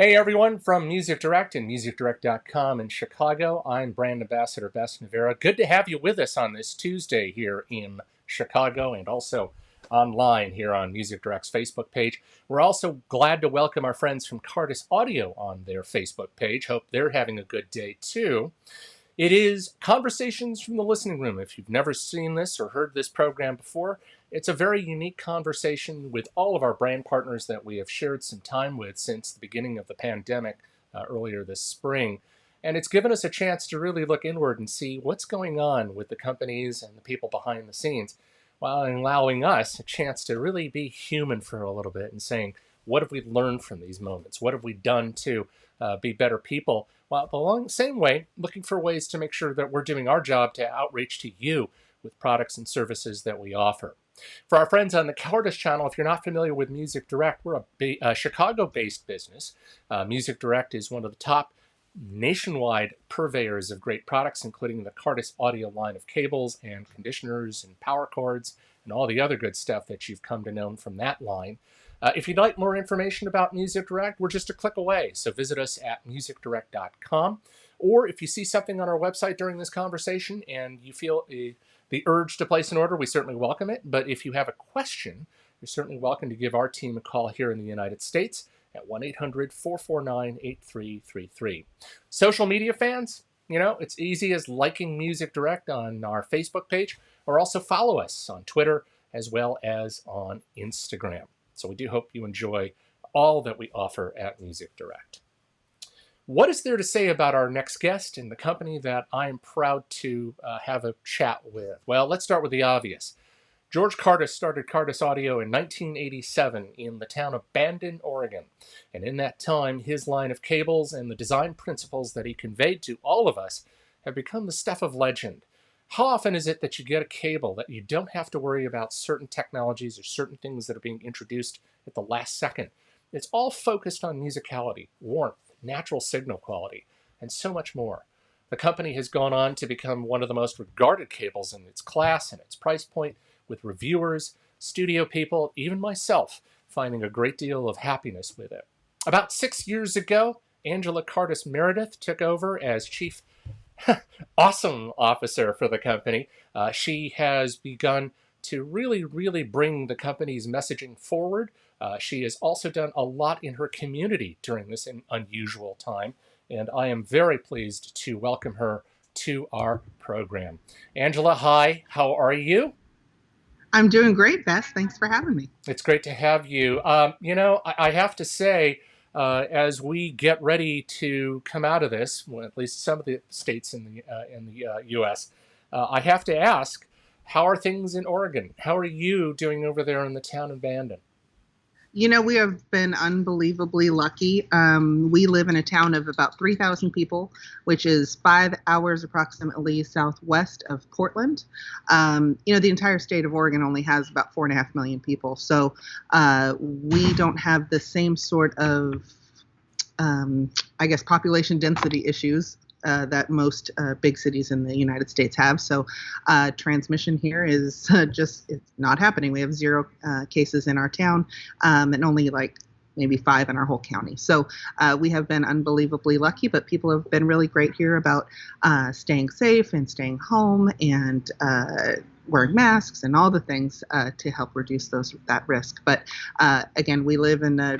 Hey everyone from Music Direct and musicdirect.com in Chicago. I'm brand ambassador Bess Navarra. Good to have you with us on this Tuesday here in Chicago and also online here on Music Direct's Facebook page. We're also glad to welcome our friends from Cardas Audio on their Facebook page. Hope they're having a good day too. It is Conversations from the Listening Room. If you've never seen this or heard this program before, it's a very unique conversation with all of our brand partners that we have shared some time with since the beginning of the pandemic earlier this spring. And it's given us a chance to really look inward and see what's going on with the companies and the people behind the scenes, while allowing us a chance to really be human for a little bit and saying, what have we learned from these moments? What have we done to be better people? While along the same way, looking for ways to make sure that we're doing our job to outreach to you with products and services that we offer. For our friends on the Cardas channel, if you're not familiar with Music Direct, we're a Chicago-based business. Music Direct is one of the top nationwide purveyors of great products, including the Cardas Audio line of cables and conditioners and power cords and all the other good stuff that you've come to know from that line. If you'd like more information about Music Direct, we're just a click away. So visit us at musicdirect.com. Or if you see something on our website during this conversation and you feel the urge to place an order, we certainly welcome it. But if you have a question, you're certainly welcome to give our team a call here in the United States at 1-800-449-8333. Social media fans, it's easy as liking Music Direct on our Facebook page, or also follow us on Twitter as well as on Instagram. So we do hope you enjoy all that we offer at Music Direct. What is there to say about our next guest and the company that I'm proud to have a chat with? Well, let's start with the obvious. George Cardas started Cardas Audio in 1987 in the town of Bandon, Oregon. And in that time, his line of cables and the design principles that he conveyed to all of us have become the stuff of legend. How often is it that you get a cable that you don't have to worry about certain technologies or certain things that are being introduced at the last second? It's all focused on musicality, warmth, natural signal quality, and so much more. The company has gone on to become one of the most regarded cables in its class and its price point, with reviewers, studio people, even myself, finding a great deal of happiness with it. About 6 years ago, Cardas Meredith took over as Chief Awesome Officer for the company. She has begun to really bring the company's messaging forward. She has also done a lot in her community during this unusual time, and I am very pleased to welcome her to our program. Angela, hi, how are you? I'm doing great, Bess. Thanks for having me. It's great to have you. I have to say, as we get ready to come out of this, well, at least some of the states in the U.S., I have to ask, how are things in Oregon? How are you doing over there in the town of Bandon? We have been unbelievably lucky. We live in a town of about 3,000 people, which is 5 hours approximately southwest of Portland. The entire state of Oregon only has about 4.5 million people. So we don't have the same sort of, population density issues that most big cities in the United States have. So transmission here is it's not happening. We have 0 cases in our town and only maybe 5 in our whole county. So we have been unbelievably lucky, but people have been really great here about staying safe and staying home and wearing masks and all the things to help reduce that risk. But again, we live in a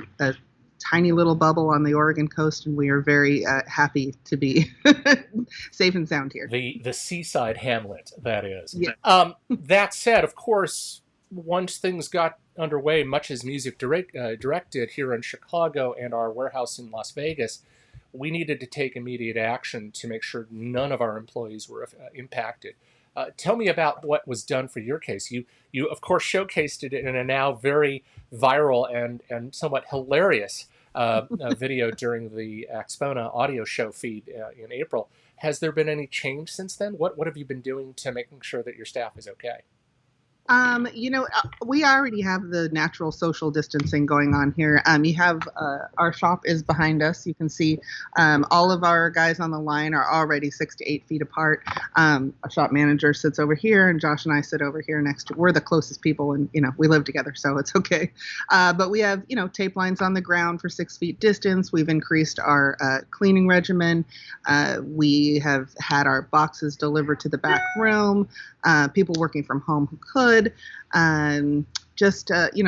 tiny little bubble on the Oregon coast, and we are very happy to be safe and sound here. The seaside hamlet, that is. Yeah. That said, of course, once things got underway, much as Music Direct did here in Chicago and our warehouse in Las Vegas, we needed to take immediate action to make sure none of our employees were impacted. Tell me about what was done for your case. You of course, showcased it in a now very viral and somewhat hilarious video during the Axpona audio show feed in April. Has there been any change since then? What have you been doing to making sure that your staff is okay? We already have the natural social distancing going on here. You have our shop is behind us. You can see all of our guys on the line are already 6 to 8 feet apart. Our shop manager sits over here, and Josh and I sit over here next to. We're the closest people, and we live together, so it's okay. But we have tape lines on the ground for 6 feet distance. We've increased our cleaning regimen. We have had our boxes delivered to the back room. People working from home who could.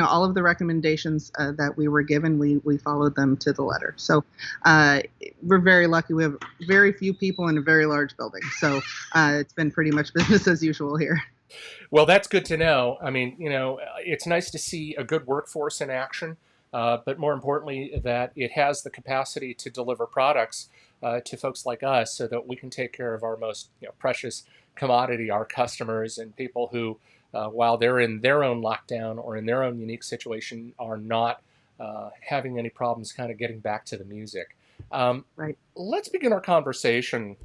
All of the recommendations that we were given, we followed them to the letter. So we're very lucky. We have very few people in a very large building. So it's been pretty much business as usual here. Well, that's good to know. I mean, it's nice to see a good workforce in action, but more importantly, that it has the capacity to deliver products to folks like us so that we can take care of our most precious commodity, our customers, and people who, while they're in their own lockdown or in their own unique situation, are not having any problems kind of getting back to the music. Right. Let's begin our conversation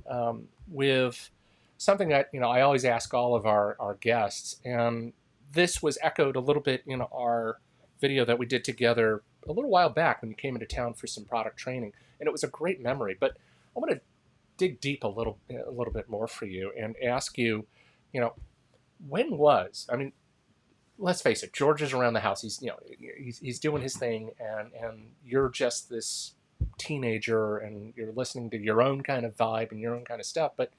with something that I always ask all of our guests, and this was echoed a little bit in our video that we did together a little while back when you came into town for some product training, and it was a great memory. But I want to dig deep a little bit more for you and ask you, when was, I mean, let's face it, George is around the house. He's doing his thing, and you're just this teenager, and you're listening to your own kind of vibe and your own kind of stuff. But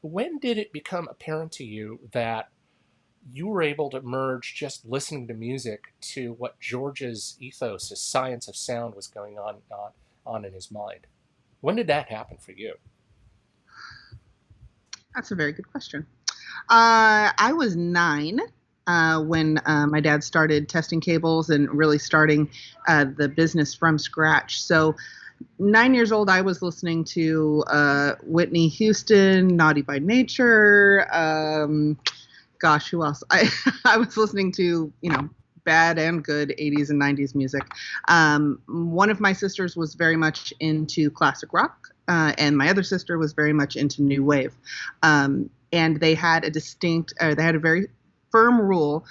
when did it become apparent to you that you were able to merge just listening to music to what George's ethos, his science of sound, was going on in his mind? When did that happen for you? That's a very good question. I was 9 when my dad started testing cables and really starting the business from scratch. So 9 years old, I was listening to Whitney Houston, Naughty by Nature. Gosh, who else? I was listening to, bad and good 80s and 90s music. One of my sisters was very much into classic rock, and my other sister was very much into new wave. And they had a very firm rule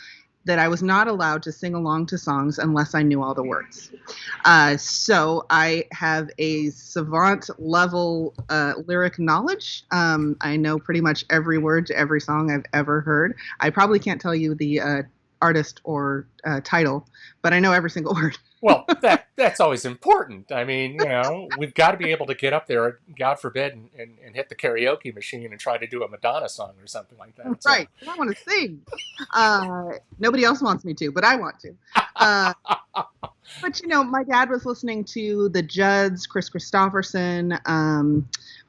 that I was not allowed to sing along to songs unless I knew all the words. So I have a savant level lyric knowledge. I know pretty much every word to every song I've ever heard. I probably can't tell you the artist or title, but I know every single word. Well, that's always important. I mean, we've got to be able to get up there, God forbid, and hit the karaoke machine and try to do a Madonna song or something like that. Right. I want to sing. Nobody else wants me to, but I want to. But, my dad was listening to the Judds, Chris Christopherson,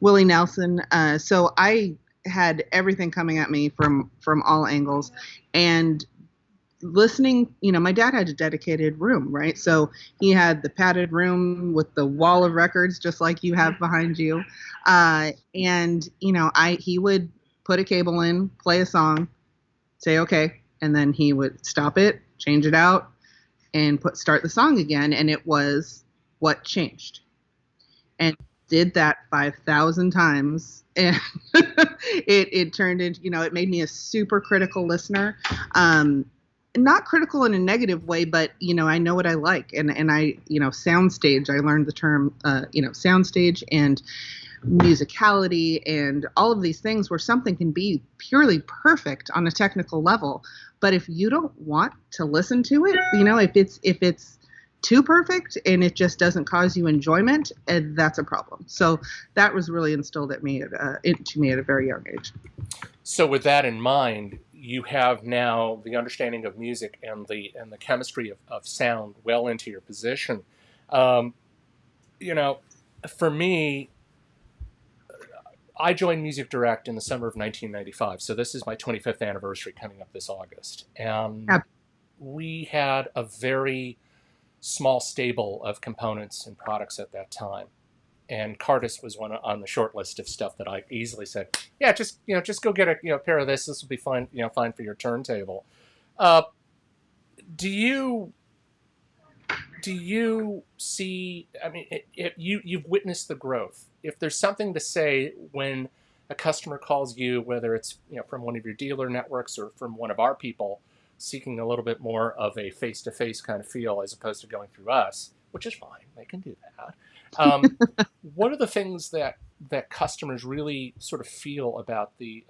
Willie Nelson. So I had everything coming at me from all angles. And listening, my dad had a dedicated room, right? So he had the padded room with the wall of records, just like you have behind you. And he would put a cable in, play a song, say, okay. And then he would stop it, change it out, and start the song again. And it was what changed. And did that 5,000 times. And it turned into, it made me a super critical listener. Not critical in a negative way, but, I know what I like. And I, soundstage, I learned the term, soundstage and musicality and all of these things where something can be purely perfect on a technical level. But if you don't want to listen to it, if it's too perfect and it just doesn't cause you enjoyment, that's a problem. So that was really instilled into me at a very young age. So with that in mind, you have now the understanding of music and the chemistry of sound well into your position. For me, I joined Music Direct in the summer of 1995. So this is my 25th anniversary coming up this August. And we had a very small stable of components and products at that time. And Cardas was one on the short list of stuff that I easily said, yeah, just go get a pair of this. This will be fine, fine for your turntable. Do you see? I mean, you've witnessed the growth. If there's something to say when a customer calls you, whether it's from one of your dealer networks or from one of our people, seeking a little bit more of a face-to-face kind of feel as opposed to going through us, which is fine. They can do that. What are the things that customers really sort of feel about the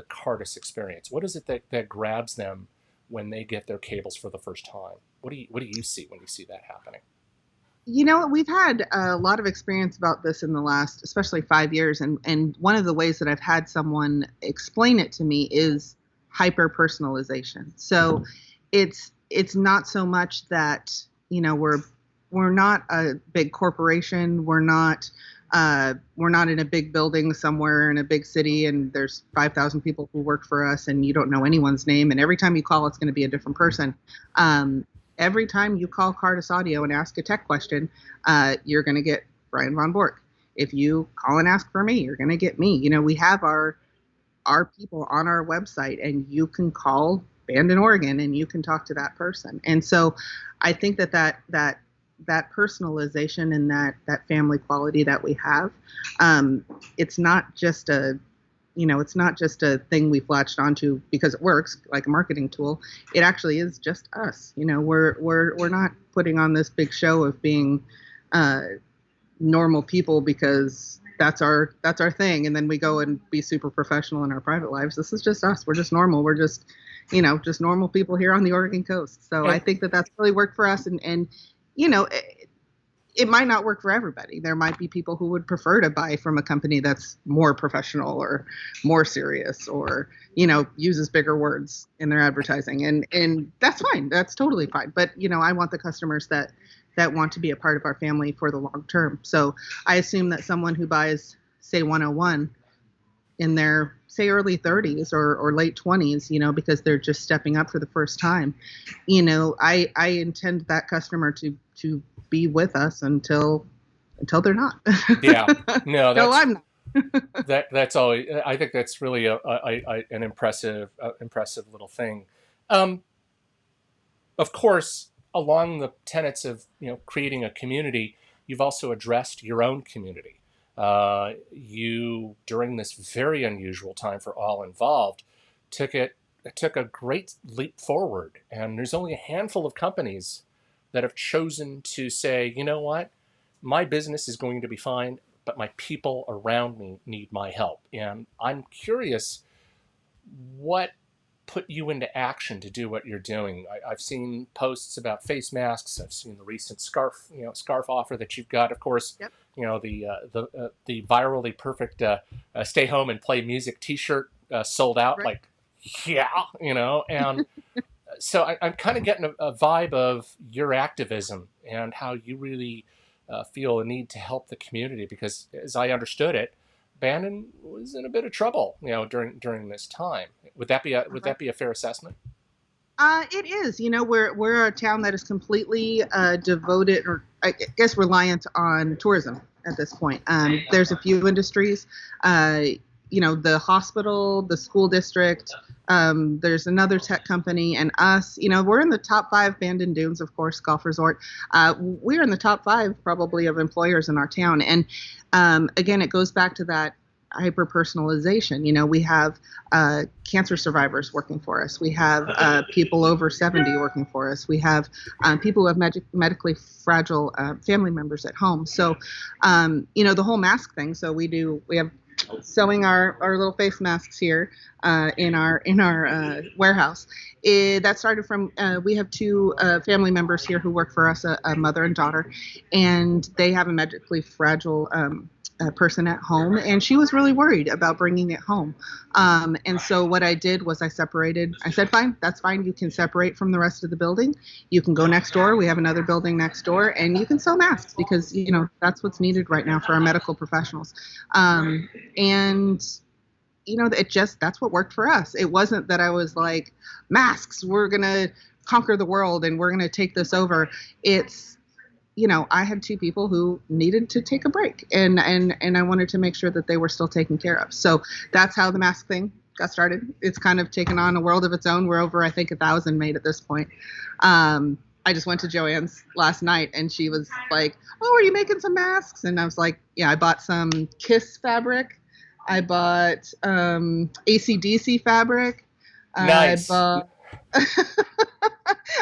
Cardas experience? What is it that grabs them when they get their cables for the first time? What do you see when you see that happening? We've had a lot of experience about this in the last, especially 5 years. And one of the ways that I've had someone explain it to me is hyper personalization. So it's not so much that, we're not a big corporation. We're not in a big building somewhere in a big city and there's 5,000 people who work for us and you don't know anyone's name. And every time you call, it's going to be a different person. Every time you call Cardas Audio and ask a tech question, you're going to get Brian Von Bork. If you call and ask for me, you're going to get me. We have our people on our website, and you can call Band in Oregon and you can talk to that person. And so I think that personalization and that family quality that we have, it's not just a thing we've latched onto because it works like a marketing tool. It actually is just us. We're not putting on this big show of being normal people because that's our thing, and then we go and be super professional in our private lives. This is just us. We're just normal. We're just normal people here on the Oregon coast. So I think that's really worked for us, and it might not work for everybody. There might be people who would prefer to buy from a company that's more professional or more serious or, uses bigger words in their advertising. And that's fine. That's totally fine. But, I want the customers that want to be a part of our family for the long term. So I assume that someone who buys, say, 101 in their, say, early 30s or late 20s, because they're just stepping up for the first time, I intend that customer to be with us until they're not. Yeah, no, no, I'm not. That's always. I think that's really an impressive little thing. Of course, along the tenets of creating a community, you've also addressed your own community. You, during this very unusual time for all involved, took a great leap forward, and there's only a handful of companies that have chosen to say, you know what, my business is going to be fine, but my people around me need my help. And I'm curious what put you into action to do what you're doing. I've seen posts about face masks. I've seen the recent scarf offer that you've got. Of course, Yep. The virally perfect stay home and play music T-shirt sold out. Right. And so I'm kind of getting a vibe of your activism and how you really feel a need to help the community, because as I understood it, Bandon was in a bit of trouble, during this time. Would that be a fair assessment? It is. We're a town that is completely devoted, or I guess reliant on tourism at this point. There's a few industries, the hospital, the school district. There's another tech company, and us. We're in the top 5. Bandon Dunes, of course, golf resort. We're in the top 5 probably of employers in our town. And again, it goes back to that hyper personalization. We have cancer survivors working for us. We have people over 70 working for us. We have people who have medically fragile family members at home. So, the whole mask thing. So we have sewing our little face masks here in our warehouse. That started from we have 2 family members here who work for us, a mother and daughter, and they have a medically fragile person at home, and she was really worried about bringing it home. And so what I did was I said, fine, that's fine. You can separate from the rest of the building. You can go next door. We have another building next door, and you can sew masks because, that's what's needed right now for our medical professionals. And that's what worked for us. It wasn't that I was like, masks, we're going to conquer the world and we're going to take this over. It's, I had 2 people who needed to take a break, and I wanted to make sure that they were still taken care of. So that's how the mask thing got started. It's kind of taken on a world of its own. We're over, I think, 1,000 made at this point. I just went to Joanne's last night, and she was like, "Oh, are you making some masks?" And I was like, "Yeah, I bought some Kiss fabric. I bought AC/DC fabric. Nice.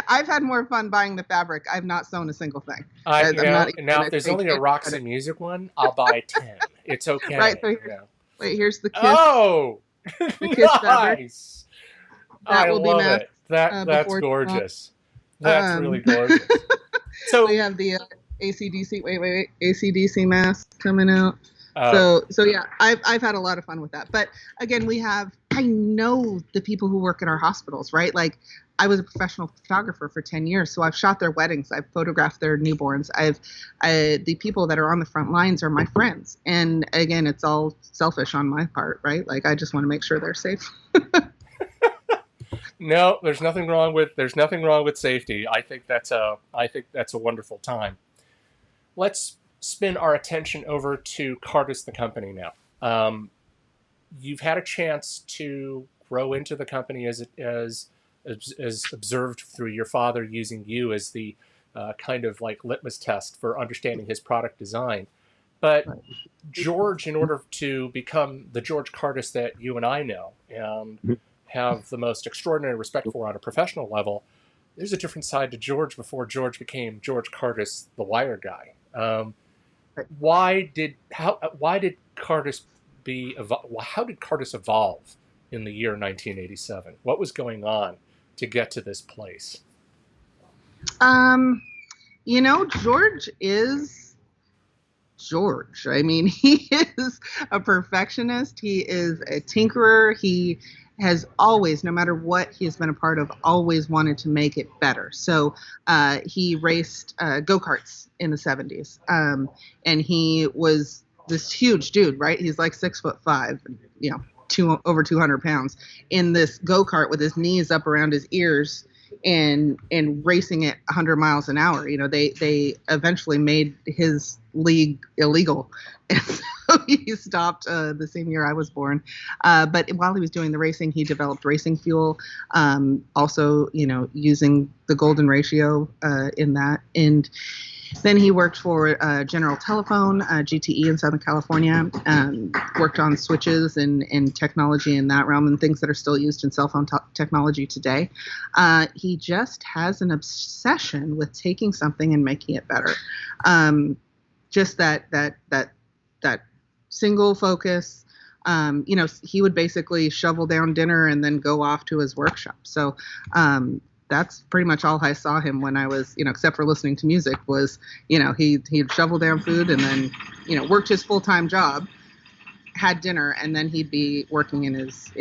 I've had more fun buying the fabric. I've not sewn a single thing. I'm not even Now going if to there's take only a any Roxy credit. Music one, I'll buy 10. It's Right. okay. So here's Oh, the Kiss fabric nice. that I will be love masked it. That's before too long. gorgeous. That's really Um, gorgeous. we So, have the ACDC. Wait. ACDC mask coming out. uh, So yeah, I've had a lot of fun with that. But again, I know the people who work in our hospitals, right? Like I was a professional photographer for 10 years, so I've shot their weddings, I've photographed their newborns. The people that are on the front lines are my friends. And again, it's all selfish on my part, right? Like I just want to make sure they're safe. no, there's nothing wrong with safety. I think that's a wonderful time. Let's spin our attention over to Cardas the company now. Um, you've had a chance to grow into the company as observed through your father using you as the kind of like litmus test for understanding his product design. But Right. George, in order to become the George Cardas that you and I know and have the most extraordinary respect for on a professional level, there's a different side to George before George became George Cardas, the wire guy. Why did Cardas how did Cardas evolve in the year 1987? What was going on to get to this place? Um, George is George. I mean, he is a perfectionist. He is a tinkerer. He has always, no matter what he has been a part of, always wanted to make it better. So he raced go-karts in the 70s. And he was this huge dude, right? He's like 6'5", over 200 pounds in this go-kart with his knees up around his ears and racing at 100 miles an hour. They eventually made his league illegal, and so he stopped the same year I was born. But while he was doing the racing, he developed racing fuel, also using the golden ratio in that. And then he worked for General Telephone, GTE in Southern California, worked on switches and technology in that realm and things that are still used in cell phone technology today. He just has an obsession with taking something and making it better. Just that single focus. He would basically shovel down dinner and then go off to his workshop. So that's pretty much all I saw him when I was, except for listening to music, was, he'd shovel down food and then, worked his full-time job, had dinner, and then he'd be working in his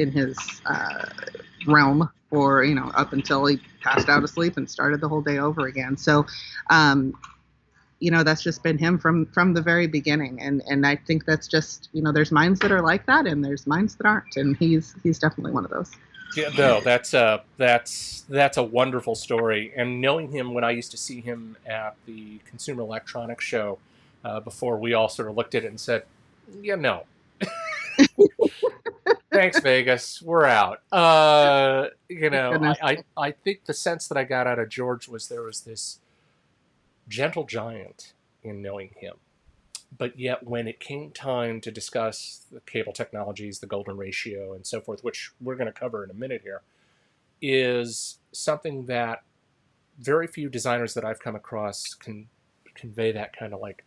realm for, up until he passed out asleep and started the whole day over again. So, that's just been him from the very beginning. And I think that's just, there's minds that are like that and there's minds that aren't. And he's definitely one of those. Yeah, no, that's a wonderful story. And knowing him when I used to see him at the Consumer Electronics Show, before we all sort of looked at it and said, "Yeah, no, thanks, Vegas, we're out." Goodness. I think the sense that I got out of George was there was this gentle giant in knowing him. But yet, when it came time to discuss the cable technologies, the golden ratio, and so forth, which we're going to cover in a minute here, is something that very few designers that I've come across can convey that kind of like,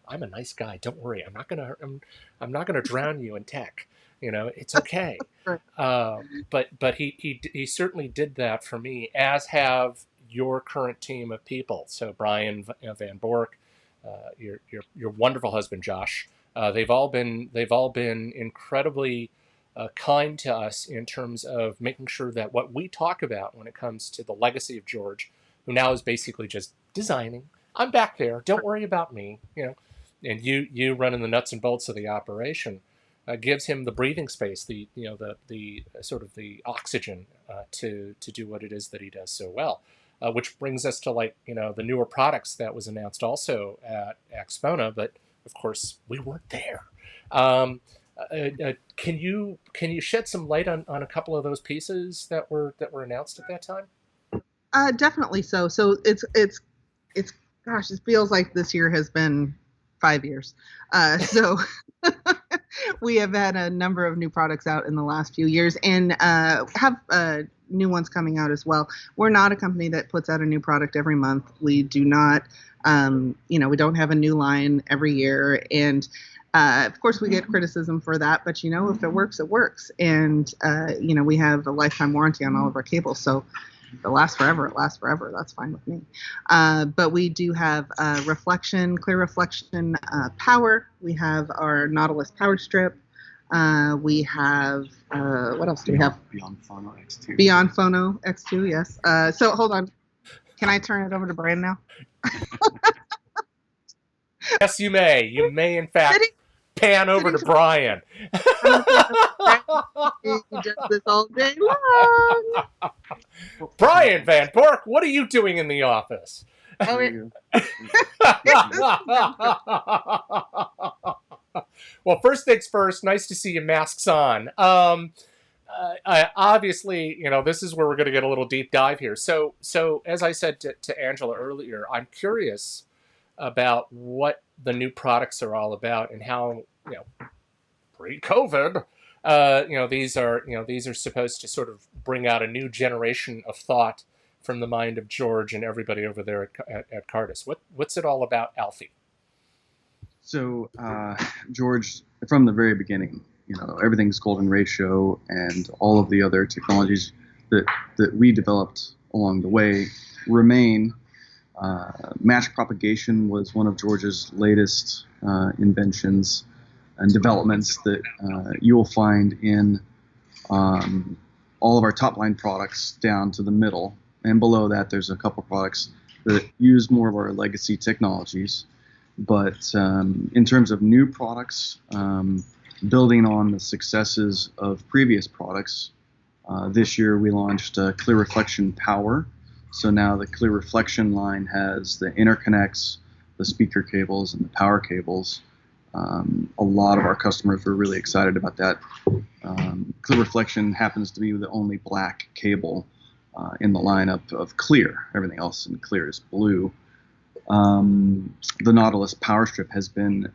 I'm a nice guy. Don't worry. I'm not gonna drown you in tech. It's okay. But he certainly did that for me, as have your current team of people. So Brian Van Bork, your wonderful husband Josh. They've all been incredibly kind to us in terms of making sure that what we talk about when it comes to the legacy of George, who now is basically just designing. I'm back there. Don't worry about me. And you running the nuts and bolts of the operation gives him the breathing space, the sort of the oxygen to do what it is that he does so well. Which brings us to the newer products that was announced also at Expona, but of course we weren't there. Can you shed some light on a couple of those pieces that were announced at that time? Definitely so. So it's gosh, it feels like this year has been 5 years. So we have had a number of new products out in the last few years, and have new ones coming out as well. We're not a company that puts out a new product every month. We do not, we don't have a new line every year. And of course, we get criticism for that, but if it works, it works. And we have a lifetime warranty on all of our cables, so if it lasts forever, it lasts forever. That's fine with me. But we do have clear reflection power. We have our Nautilus powered strip. We have what else do we have? Beyond Phono X2. Beyond Phono X2, yes. So hold on. Can I turn it over to Brian now? Yes, you may. You may, in fact, pan over to Brian. He does this all day long. Brian Van Bork, what are you doing in the office? Well, first things first, nice to see you masks on. Obviously, this is where we're going to get a little deep dive here. So as I said to Angela earlier, I'm curious about what the new products are all about and how, pre-COVID, these are supposed to sort of bring out a new generation of thought from the mind of George and everybody over there at Cardas. What's it all about, Alfie? So, George, from the very beginning, everything's golden ratio and all of the other technologies that we developed along the way remain. Match propagation was one of George's latest inventions and developments that you will find in all of our top line products down to the middle. And below that, there's a couple products that use more of our legacy technologies. But in terms of new products, building on the successes of previous products, this year we launched Clear Reflection Power. So now the Clear Reflection line has the interconnects, the speaker cables, and the power cables. A lot of our customers were really excited about that. Clear Reflection happens to be the only black cable in the lineup of Clear. Everything else in Clear is blue. The Nautilus Power Strip has been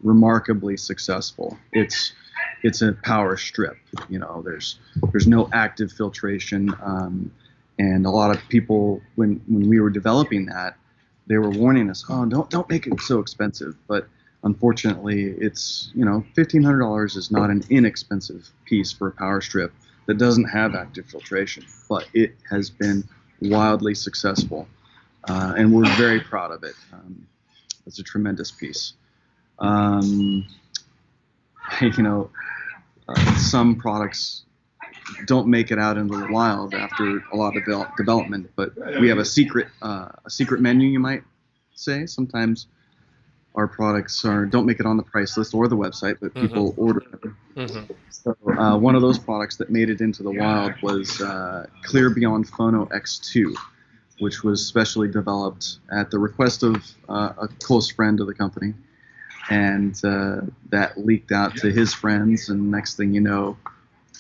remarkably successful. It's a power strip. There's no active filtration. And a lot of people, when we were developing that, they were warning us, "Oh, don't make it so expensive." But unfortunately, it's $1,500 is not an inexpensive piece for a power strip that doesn't have active filtration. But it has been wildly successful, and we're very proud of it. It's a tremendous piece. Some products don't make it out into the wild after a lot of development, but we have a secret menu, you might say. Sometimes our products don't make it on the price list or the website, but people order them. Mm-hmm. So one of those products that made it into the wild was Clear Beyond Phono X2, which was specially developed at the request of a close friend of the company, and that leaked out to his friends, and next thing you know,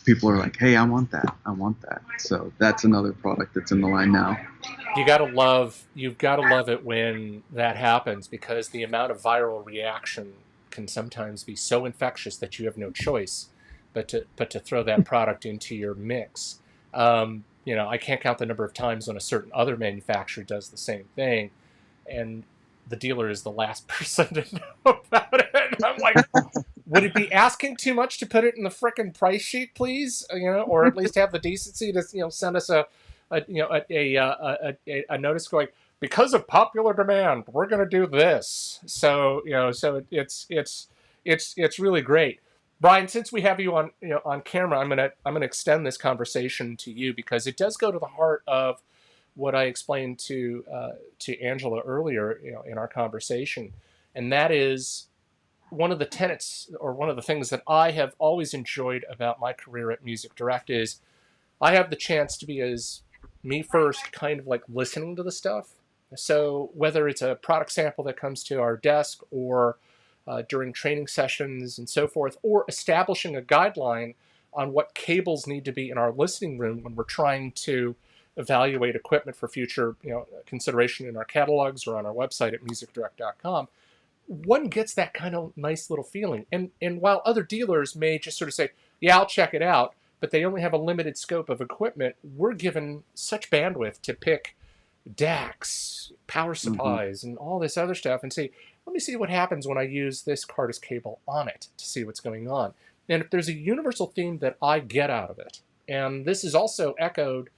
people are like, "Hey, I want that. I want that." So that's another product that's in the line now. You've got to love it when that happens, because the amount of viral reaction can sometimes be so infectious that you have no choice but to throw that product into your mix. I can't count the number of times when a certain other manufacturer does the same thing, and the dealer is the last person to know about it. And I'm like, would it be asking too much to put it in the frickin' price sheet, please? Or at least have the decency to send us a notice going, because of popular demand, we're going to do this. So it's really great. Brian, since we have you on camera, I'm gonna extend this conversation to you, because it does go to the heart of what I explained to Angela earlier, in our conversation, and that is one of the tenets, or one of the things that I have always enjoyed about my career at Music Direct is I have the chance to be as me first, kind of like listening to the stuff. So whether it's a product sample that comes to our desk, or during training sessions and so forth, or establishing a guideline on what cables need to be in our listening room when we're trying to evaluate equipment for future consideration in our catalogs or on our website at musicdirect.com, one gets that kind of nice little feeling. And while other dealers may just sort of say, "Yeah, I'll check it out," but they only have a limited scope of equipment. We're given such bandwidth to pick DACs, power supplies, and all this other stuff and say, let me see what happens when I use this Cardas cable on it to see what's going on. And if there's a universal theme that I get out of it, and this is also echoed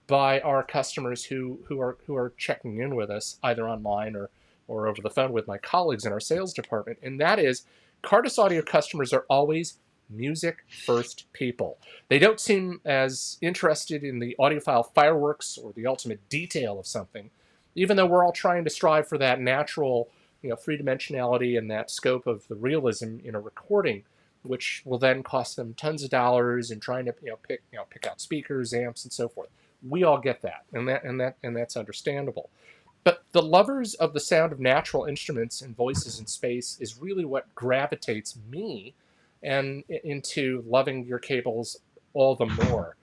by our customers who are checking in with us either online or over the phone with my colleagues in our sales department, and that is Cardas Audio customers are always music first people. They don't seem as interested in the audiophile fireworks or the ultimate detail of something, even though we're all trying to strive for that natural, three-dimensionality and that scope of the realism in a recording, which will then cost them tons of dollars in trying to pick out speakers, amps, and so forth. We all get that, and that's understandable. But the lovers of the sound of natural instruments and voices in space is really what gravitates me and into loving your cables all the more.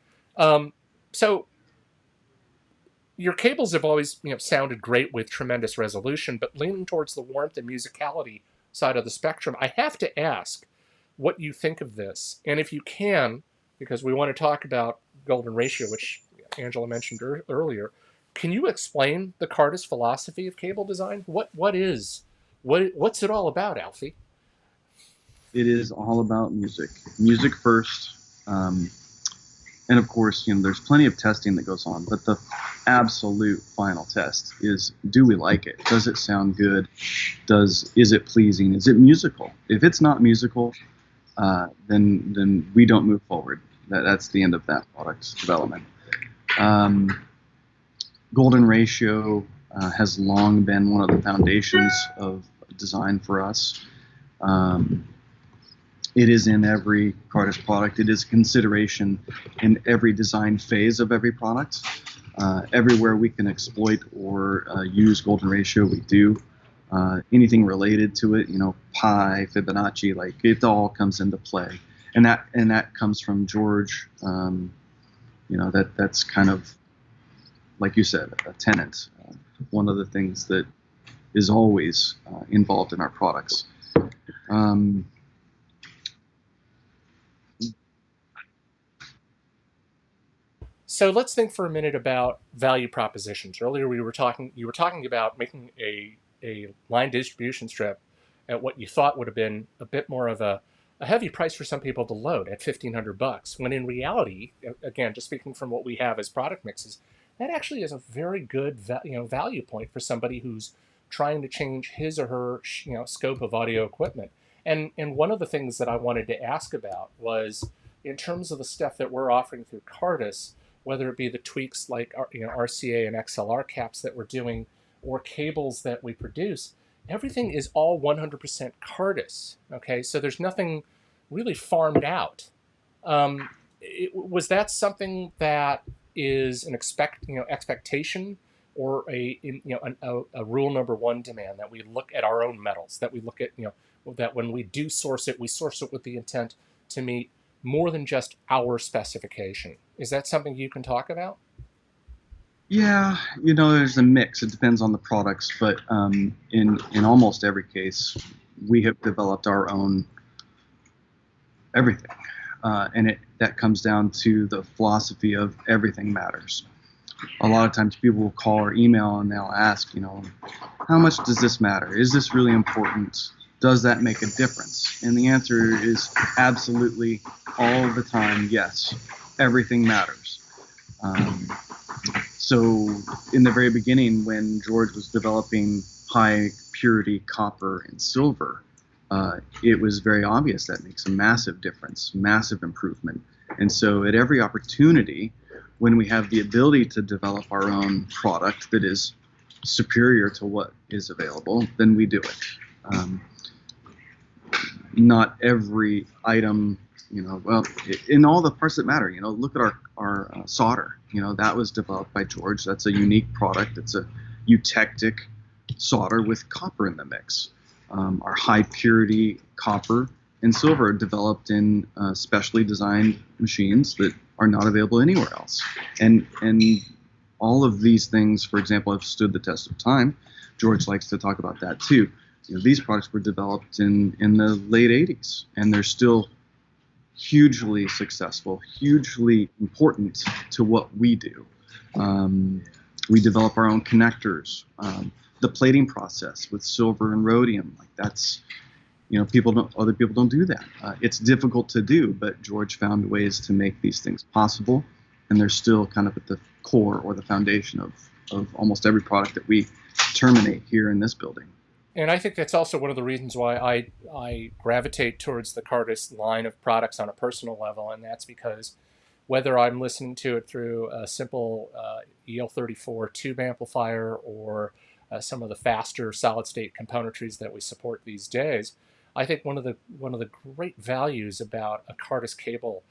So your cables have always sounded great with tremendous resolution, but leaning towards the warmth and musicality side of the spectrum, I have to ask what you think of this. And if you can, because we want to talk about golden ratio, which Angela mentioned earlier, can you explain the Cardas philosophy of cable design? What's it all about, Alfie? It is all about music first, and of course, there's plenty of testing that goes on. But the absolute final test is: do we like it? Does it sound good? Is it pleasing? Is it musical? If it's not musical, then we don't move forward. That's the end of that product development. Golden ratio has long been one of the foundations of design for us. It is in every Cardas product. It is a consideration in every design phase of every product. Everywhere we can exploit or use golden ratio, we do. Anything related to it, pi, Fibonacci, like it all comes into play. And that comes from George. That's kind of, like you said, a tenet. One of the things that is always involved in our products. So let's think for a minute about value propositions. Earlier you were talking about making a line distribution strip at what you thought would have been a bit more of a heavy price for some people to load at $1,500, when in reality, again, just speaking from what we have as product mixes, that actually is a very good value point for somebody who's trying to change his or her scope of audio equipment. And one of the things that I wanted to ask about was, in terms of the stuff that we're offering through Cardas, whether it be the tweaks like RCA and XLR caps that we're doing, or cables that we produce, everything is all 100% Cardas. Okay, so there's nothing really farmed out. Was that something that is an expectation, or a rule number one demand, that we look at our own metals, that we look at that when we do source it, we source it with the intent to meet more than just our specification? Is that something you can talk about? Yeah, there's a mix. It depends on the products, but in almost every case, we have developed our own everything, and that comes down to the philosophy of everything matters. A lot of times people will call or email and they'll ask, how much does this matter? Is this really important? Does that make a difference? And the answer is absolutely, all the time, yes. Everything matters. So in the very beginning, when George was developing high purity copper and silver, it was very obvious that makes a massive difference, massive improvement. And so at every opportunity, when we have the ability to develop our own product that is superior to what is available, then we do it. Not every item, in all the parts that matter, look at our solder, that was developed by George. That's a unique product. It's a eutectic solder with copper in the mix. Our high purity copper and silver are developed in specially designed machines that are not available anywhere else. And all of these things, for example, have stood the test of time. George likes to talk about that too. These products were developed in the late 80s, and they're still hugely successful, hugely important to what we do. We develop our own connectors. The plating process with silver and rhodium, like that's, other people don't do that. It's difficult to do, but George found ways to make these things possible, and they're still kind of at the core or the foundation of almost every product that we terminate here in this building. And I think that's also one of the reasons why I gravitate towards the Cardas line of products on a personal level, and that's because whether I'm listening to it through a simple EL34 tube amplifier or some of the faster solid-state componentries that we support these days, I think one of the great values about a Cardas cable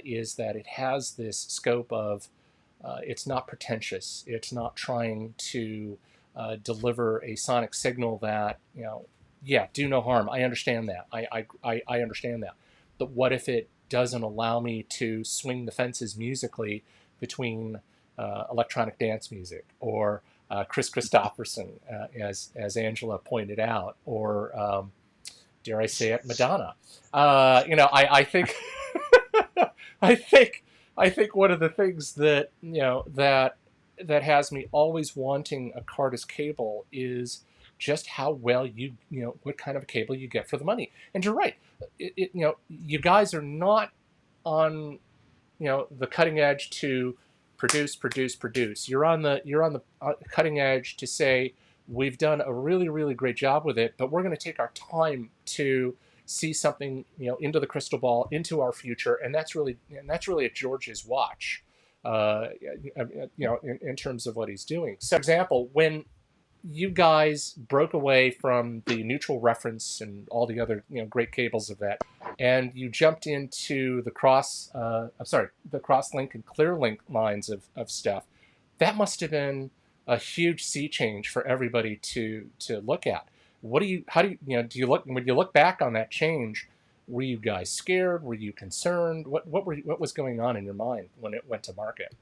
is that it has this scope of it's not pretentious. It's not trying to deliver a sonic signal that, do no harm. I understand that. I understand that. But what if it doesn't allow me to swing the fences musically between electronic dance music or Chris Christopherson, as Angela pointed out, or dare I say it, Madonna? I think I think one of the things that that has me always wanting a Cardas cable is just how well what kind of a cable you get for the money. And you're right, you guys are not on the cutting edge to produce. You're on the cutting edge to say we've done a really, really great job with it, but we're going to take our time to see something into the crystal ball, into our future, and that's really at George's watch, in terms of what he's doing. So, for example, when you guys broke away from the neutral reference and all the other great cables of that, and you jumped into the the crosslink and clearlink lines of stuff, that must have been a huge sea change for everybody to look at. When you look back on that change, were you guys scared? Were you concerned? What was going on in your mind when it went to market?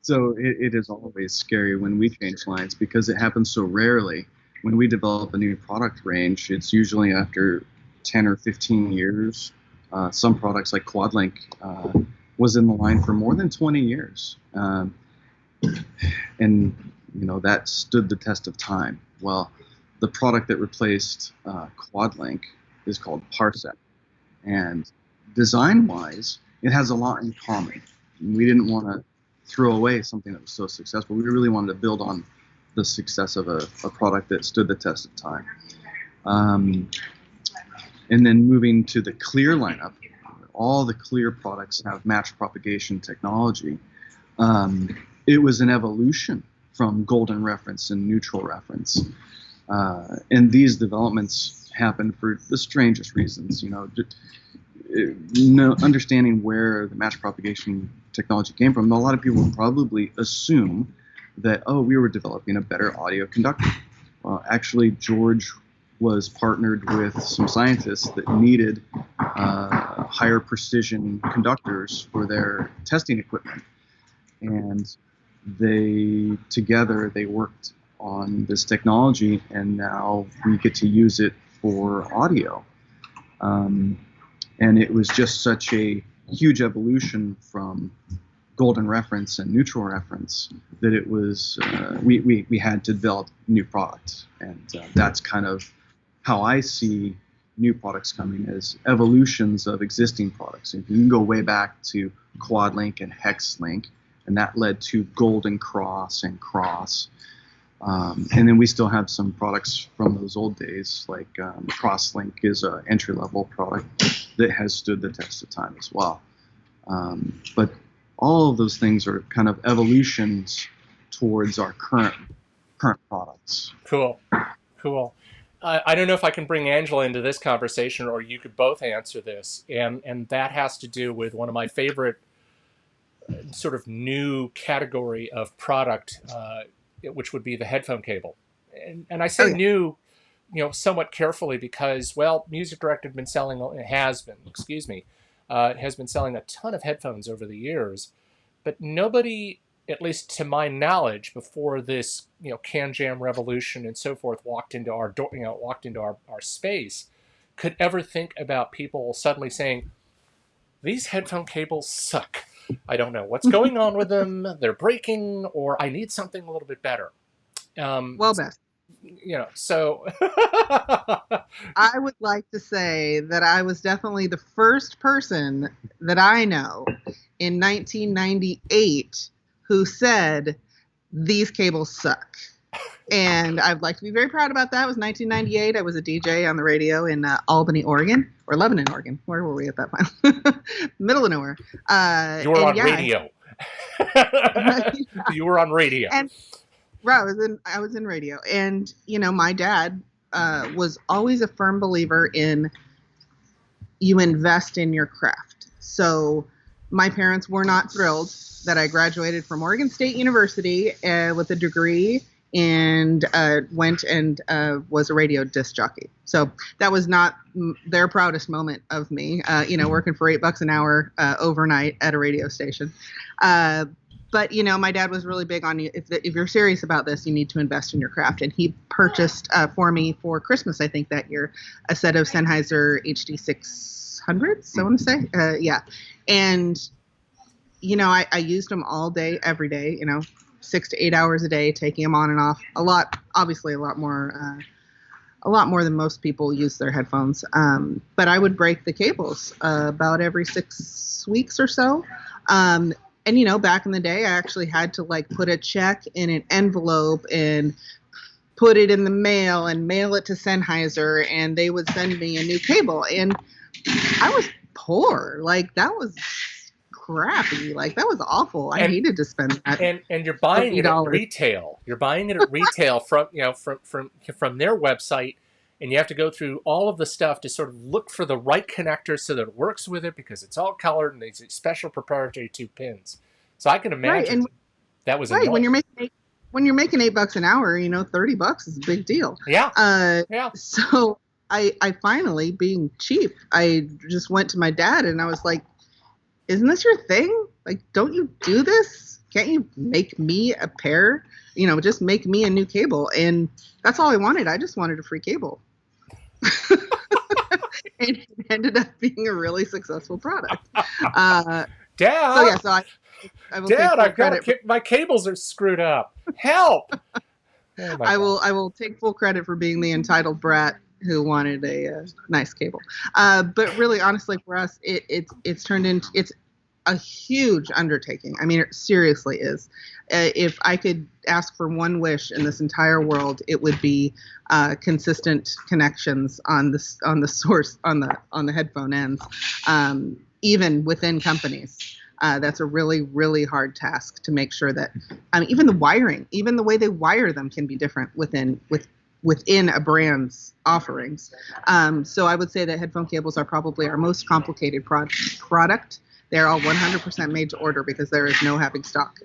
So it is always scary when we change lines because it happens so rarely. When we develop a new product range, it's usually after 10 or 15 years. Some products like QuadLink was in the line for more than 20 years. And that stood the test of time. Well, the product that replaced QuadLink is called Parsec. And design-wise, it has a lot in common. We didn't want to throw away something that was so successful. We really wanted to build on the success of a product that stood the test of time. And then moving to the clear lineup, all the clear products have match propagation technology. It was an evolution from golden reference and neutral reference. And these developments happened for the strangest reasons, understanding where the match propagation technology came from. A lot of people probably assume that, we were developing a better audio conductor. Well, actually, George was partnered with some scientists that needed higher precision conductors for their testing equipment. And together they worked on this technology, and now we get to use it for audio. And it was just such a huge evolution from golden reference and neutral reference that it was we had to develop new products, and that's kind of how I see new products coming as evolutions of existing products. If you can go way back to QuadLink and HexLink, and that led to Golden Cross and Cross. And then we still have some products from those old days, like CrossLink is an entry-level product that has stood the test of time as well. But all of those things are kind of evolutions towards our current products. Cool. I don't know if I can bring Angela into this conversation, or you could both answer this, and that has to do with one of my favorite sort of new category of product, which would be the headphone cable. And I say new, somewhat carefully because, well, Music Direct has been selling a ton of headphones over the years, but nobody, at least to my knowledge, before this, Can Jam revolution and so forth walked into our door, our space, could ever think about people suddenly saying, these headphone cables suck. I don't know what's going on with them. They're breaking, or I need something a little bit better. Well, Beth, So I would like to say that I was definitely the first person that I know in 1998 who said these cables suck. And I'd like to be very proud about that. It was 1998. I was a DJ on the radio in Albany, Oregon, or Lebanon, Oregon. Where were we at that time? Middle of nowhere. You were on radio. You were on radio. And right, I was in radio, and my dad was always a firm believer in you invest in your craft. So my parents were not thrilled that I graduated from Oregon State University with a degree and went and was a radio disc jockey. So that was not their proudest moment of me, working for $8 an hour overnight at a radio station. But my dad was really big on if you're serious about this, you need to invest in your craft. And he purchased for me for Christmas, I think that year, a set of Sennheiser HD 600s. I want to say, yeah. And I used them all day, every day. 6 to 8 hours a day, taking them on and off. Obviously a lot more than most people use their headphones. But I would break the cables about every 6 weeks or so. And back in the day, I actually had to put a check in an envelope and put it in the mail and mail it to Sennheiser, and they would send me a new cable. And I was poor. That was crappy. That was awful. I hated to spend that. And you're buying it at retail. You're buying it at retail from their website, and you have to go through all of the stuff to sort of look for the right connector so that it works with it, because it's all colored and these special proprietary 2 pins. So I can imagine that was right. When you're making $8 an hour, $30 is a big deal. Yeah. Yeah. So I finally, being cheap, I just went to my dad and I was like, isn't this your thing? Don't you do this? Can't you make me a pair? Just make me a new cable. And that's all I wanted. I just wanted a free cable. And it ended up being a really successful product. Dad! So I will Dad, I've got my cables are screwed up. Help! Oh I will take full credit for being the entitled brat who wanted a nice cable. But really, honestly, for us, it's turned into, it's a huge undertaking. I mean, it seriously is. If I could ask for one wish in this entire world, it would be consistent connections on the source, on the headphone ends, even within companies. That's a really, really hard task to make sure that, even the wiring, even the way they wire them can be different within a brand's offerings. So I would say that headphone cables are probably our most complicated product. They're all 100% made to order because there is no having stock.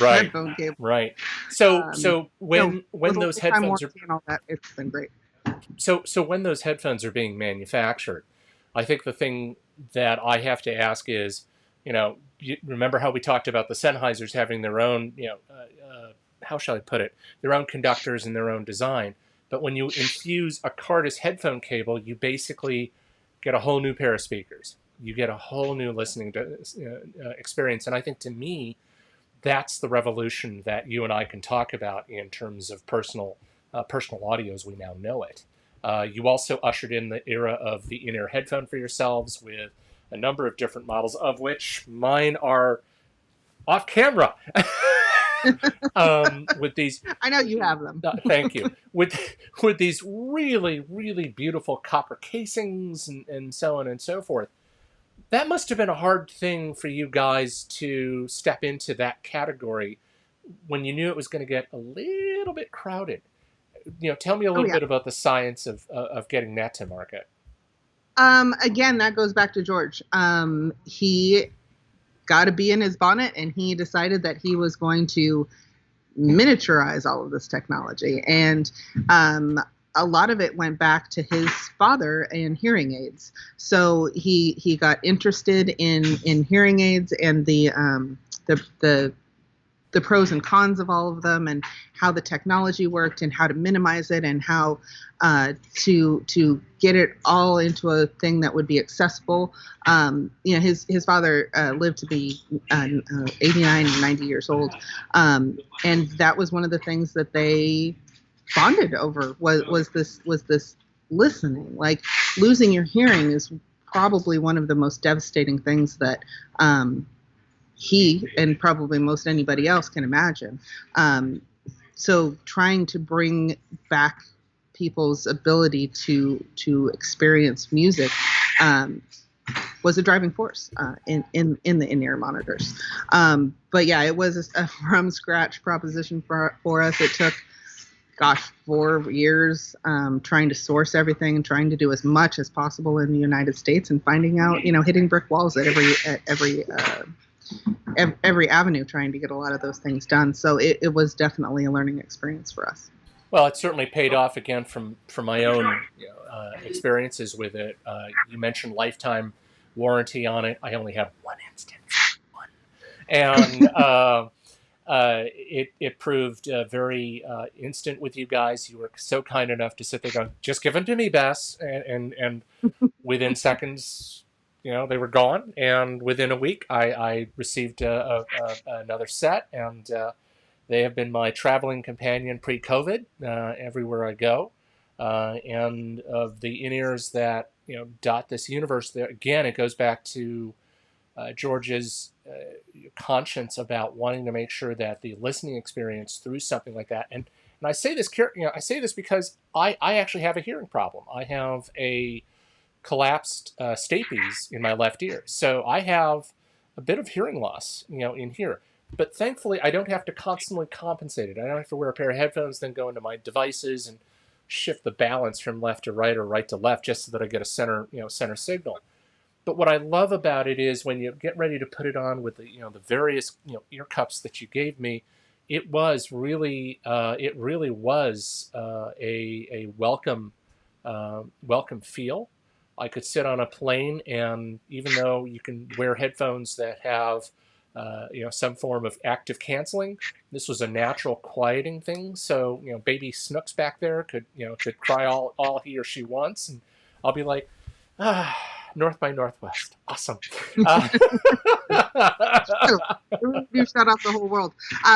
Right. Headphone cable. Right. So when those headphones are, and all that, it's been great. So when those headphones are being manufactured, I think the thing that I have to ask is, you remember how we talked about the Sennheisers having their own, how shall I put it, their own conductors and their own design. But when you infuse a Cardas headphone cable, you basically get a whole new pair of speakers. You get a whole new listening experience. And I think, to me, that's the revolution that you and I can talk about in terms of personal audio as we now know it. You also ushered in the era of the in-ear headphone for yourselves with a number of different models, of which mine are off camera. With these, I know you have them. Thank you. With these really, really beautiful copper casings and so on and so forth. That must have been a hard thing for you guys to step into that category when you knew it was going to get a little bit crowded. Tell me a little bit about the science of getting that to market. Again, that goes back to George. He got a bee in his bonnet, and he decided that he was going to miniaturize all of this technology. And a lot of it went back to his father and hearing aids. So he got interested in hearing aids and the the pros and cons of all of them, and how the technology worked, and how to minimize it, and how to get it all into a thing that would be accessible. His father lived to be 89 and 90 years old, and that was one of the things that they bonded over was this listening. Like, losing your hearing is probably one of the most devastating things that he and probably most anybody else can imagine. So trying to bring back people's ability to experience music was a driving force in the in-ear monitors. But yeah, it was a from scratch proposition for us. It took, 4 years trying to source everything and trying to do as much as possible in the United States, and finding out, hitting brick walls at every avenue trying to get a lot of those things done. So it was definitely a learning experience for us. Well, it certainly paid off again from my own experiences with it. You mentioned lifetime warranty on it. I only have one instance, and it proved very instant with you guys. You were so kind enough to sit there going, "Just give them to me, Bess," and within seconds, they were gone. And within a week, I received another set, and they have been my traveling companion pre-COVID everywhere I go. And of the in-ears that dot this universe, there again, it goes back to George's conscience about wanting to make sure that the listening experience through something like that. And I say this, I say this because I actually have a hearing problem. I have a collapsed stapes in my left ear, so I have a bit of hearing loss, in here. But thankfully, I don't have to constantly compensate it. I don't have to wear a pair of headphones, then go into my devices and shift the balance from left to right or right to left just so that I get a center signal. But what I love about it is when you get ready to put it on with the various ear cups that you gave me, it was really was a welcome feel. I could sit on a plane, and even though you can wear headphones that have some form of active canceling, this was a natural quieting thing. So baby Snooks back there could cry all he or she wants, and I'll be like, North by Northwest, awesome. You shut off the whole world.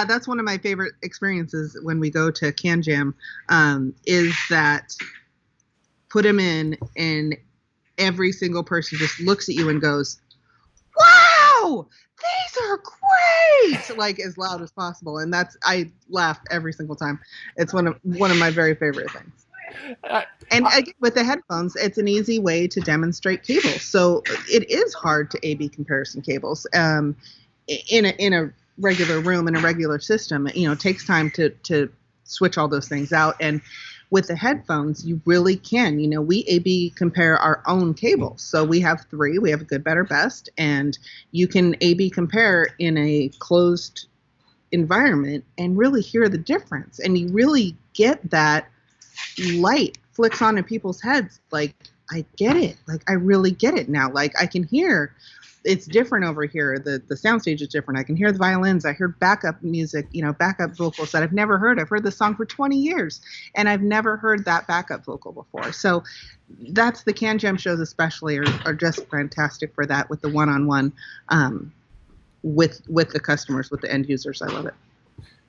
That's one of my favorite experiences when we go to Can Jam, is that put them in, and every single person just looks at you and goes, "Wow, these are great!" like as loud as possible, and I laugh every single time. It's one of my very favorite things. And again, with the headphones, it's an easy way to demonstrate cables. So it is hard to A/B comparison cables in a regular room, in a regular system. It takes time to switch all those things out. And with the headphones, you really can. We A/B compare our own cables. So we have 3. We have a good, better, best, and you can A/B compare in a closed environment and really hear the difference. And you really get that light flicks on in people's heads. Like, I get it. Like, I really get it now. Like, I can hear it's different over here. The soundstage is different. I can hear the violins. I heard backup music, backup vocals that I've never heard. I've heard this song for 20 years, and I've never heard that backup vocal before. So that's the Can Jam shows especially are just fantastic for that, with the one-on-one with the customers, with the end users. I love it.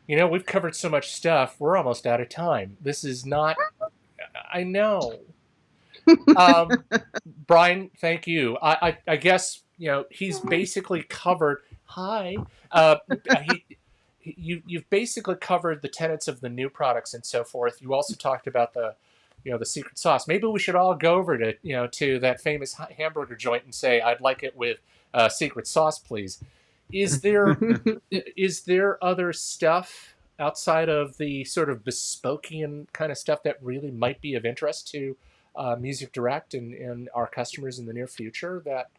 We've covered so much stuff. We're almost out of time. This is not... I know. Brian, thank you. I guess, he's basically covered... Hi. You've basically covered the tenets of the new products and so forth. You also talked about the secret sauce. Maybe we should all go over to that famous hamburger joint and say, "I'd like it with secret sauce, please." Is there other stuff outside of the sort of bespokian kind of stuff that really might be of interest to Music Direct and our customers in the near future that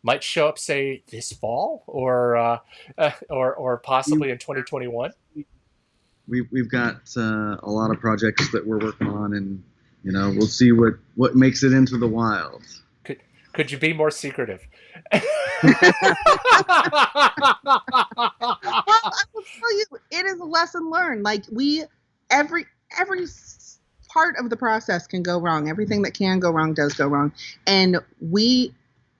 might show up, say, this fall or possibly in 2021? We've got a lot of projects that we're working on, and we'll see what makes it into the wild. Could you be more secretive? Well, I will tell you, it is a lesson learned. Like every part of the process can go wrong. Everything that can go wrong does go wrong, and we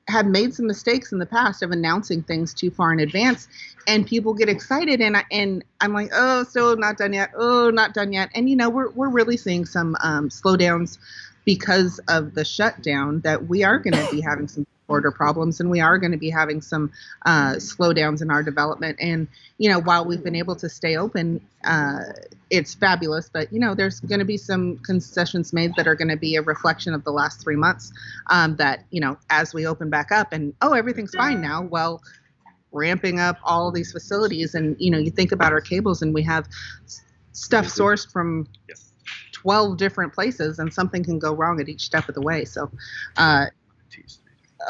have made some mistakes in the past of announcing things too far in advance, and people get excited, and I'm like, oh, still not done yet. Oh, not done yet. And we're really seeing some slowdowns because of the shutdown. That we are going to be having some order problems, and we are going to be having some slowdowns in our development. And while we've been able to stay open, it's fabulous. But there's going to be some concessions made that are going to be a reflection of the last 3 months. That as we open back up, and everything's fine now. Well, ramping up all these facilities, and you think about our cables, and we have stuff sourced from 12 different places, and something can go wrong at each step of the way. So.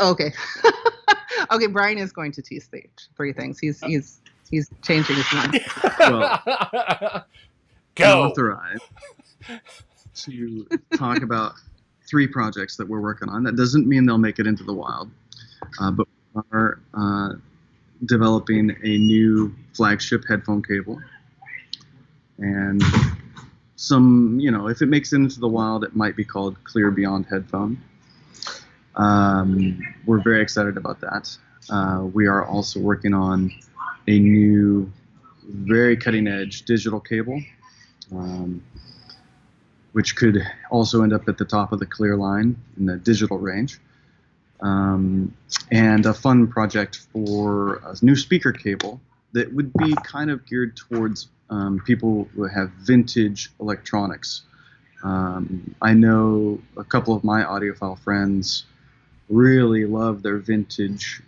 Okay. Okay, Brian is going to tease the 3 things. He's changing his mind. Well, Go. Authorized to talk about 3 projects that we're working on. That doesn't mean they'll make it into the wild, but we are developing a new flagship headphone cable, and some, if it makes it into the wild, it might be called Clear Beyond Headphone. We're very excited about that. We are also working on a new, very cutting-edge digital cable, which could also end up at the top of the Clear line in the digital range. And a fun project for a new speaker cable that would be kind of geared towards people who have vintage electronics. I know a couple of my audiophile friends really love their vintage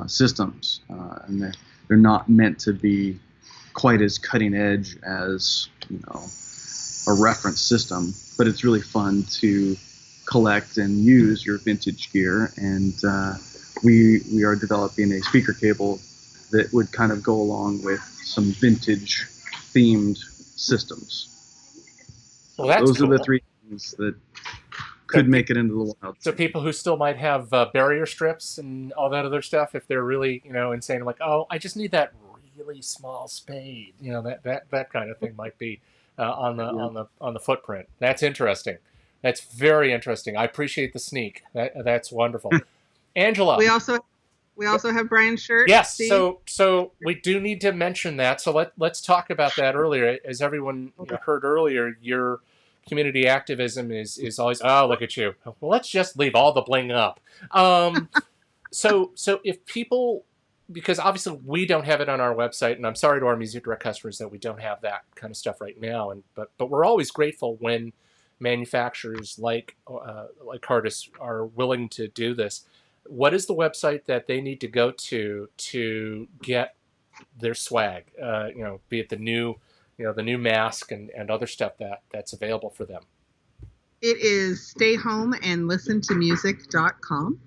systems, and they're not meant to be quite as cutting edge as a reference system, but it's really fun to collect and use your vintage gear. And we are developing a speaker cable that would kind of go along with some vintage themed systems. Well, that's those cool. are the 3 things that could make it into the wild. So people who still might have barrier strips and all that other stuff, if they're really insane, like, oh, I just need that really small spade, that kind of thing might be on the footprint. That's interesting. That's very interesting. I appreciate the sneak. That's wonderful. Angela, we also have Brian's shirt. Yes, Steve. so we do need to mention that. So let's talk about that earlier. As everyone heard earlier, your community activism is always, oh, look at you. Well, let's just leave all the bling up. So if people, because obviously we don't have it on our website, and I'm sorry to our Music Direct customers that we don't have that kind of stuff right now, but we're always grateful when manufacturers like Cardas are willing to do this. What is the website that they need to go to get their swag? Be it the new mask and other stuff that's available for them. It is stayhomeandlistentomusic.com.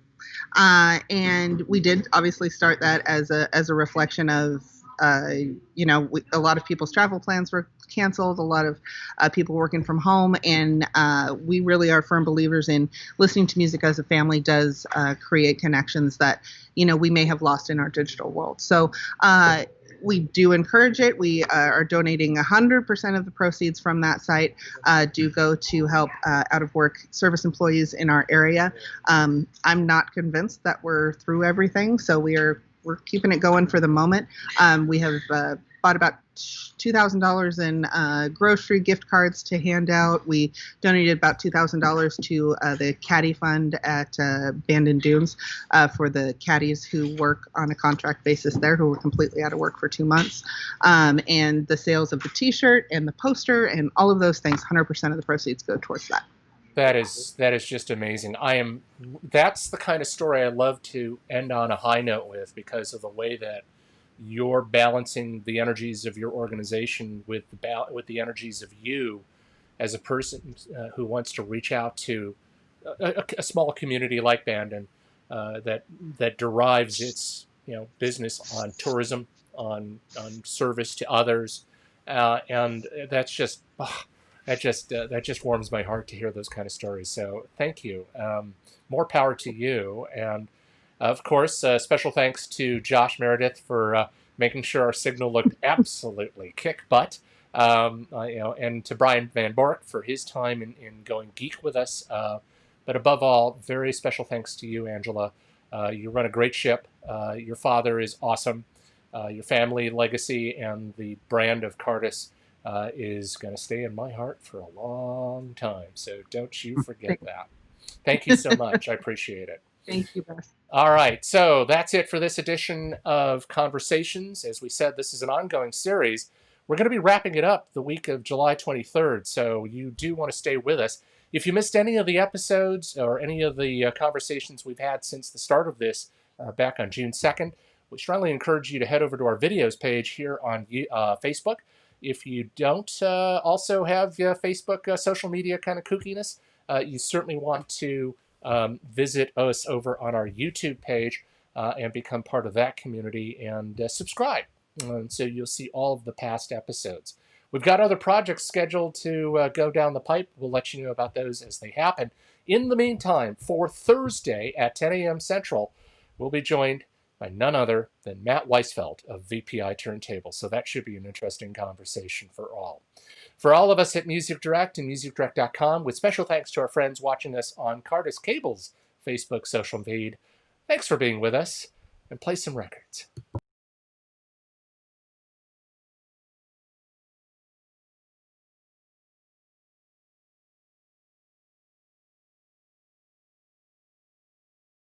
And we did obviously start that as a reflection of, a lot of people's travel plans were canceled, a lot of people working from home, and we really are firm believers in listening to music as a family does create connections that, we may have lost in our digital world. So we do encourage it. We are donating 100% of the proceeds from that site do go to help out-of-work service employees in our area. I'm not convinced that we're through everything, so we're keeping it going for the moment. We have bought about $2,000 in grocery gift cards to hand out. We donated about $2,000 to the Caddy Fund at Bandon Dunes for the caddies who work on a contract basis there, who were completely out of work for 2 months. And the sales of the T-shirt and the poster and all of those things, 100% of the proceeds go towards that. That is just amazing. That's the kind of story I love to end on a high note with, because of the way that you're balancing the energies of your organization with the energies of you as a person who wants to reach out to a small community like Bandon that derives its business on tourism, on service to others, and that's just That just warms my heart to hear those kind of stories. So thank you. More power to you. And of course, special thanks to Josh Meredith for making sure our signal looked absolutely kick butt. And to Brian Van Bork for his time in going geek with us. But above all, very special thanks to you, Angela. You run a great ship. Your father is awesome. Your family legacy and the brand of Cardas is going to stay in my heart for a long time. So don't you forget that. Thank you so much. I appreciate it. Thank you, Beth. All right. So that's it for this edition of Conversations. As we said, this is an ongoing series. We're going to be wrapping it up the week of July 23rd. So you do want to stay with us. If you missed any of the episodes or any of the conversations we've had since the start of this back on June 2nd, we strongly encourage you to head over to our videos page here on Facebook. If you don't also have Facebook social media kind of kookiness, you certainly want to visit us over on our YouTube page and become part of that community and subscribe. So you'll see all of the past episodes. We've got other projects scheduled to go down the pipe. We'll let you know about those as they happen. In the meantime, for Thursday at 10 a.m. Central, we'll be joined by none other than Matt Weisfeld of VPI Turntable. So that should be an interesting conversation for all. For all of us at Music Direct and musicdirect.com, with special thanks to our friends watching us on Cardas Cable's Facebook social feed, thanks for being with us, and play some records.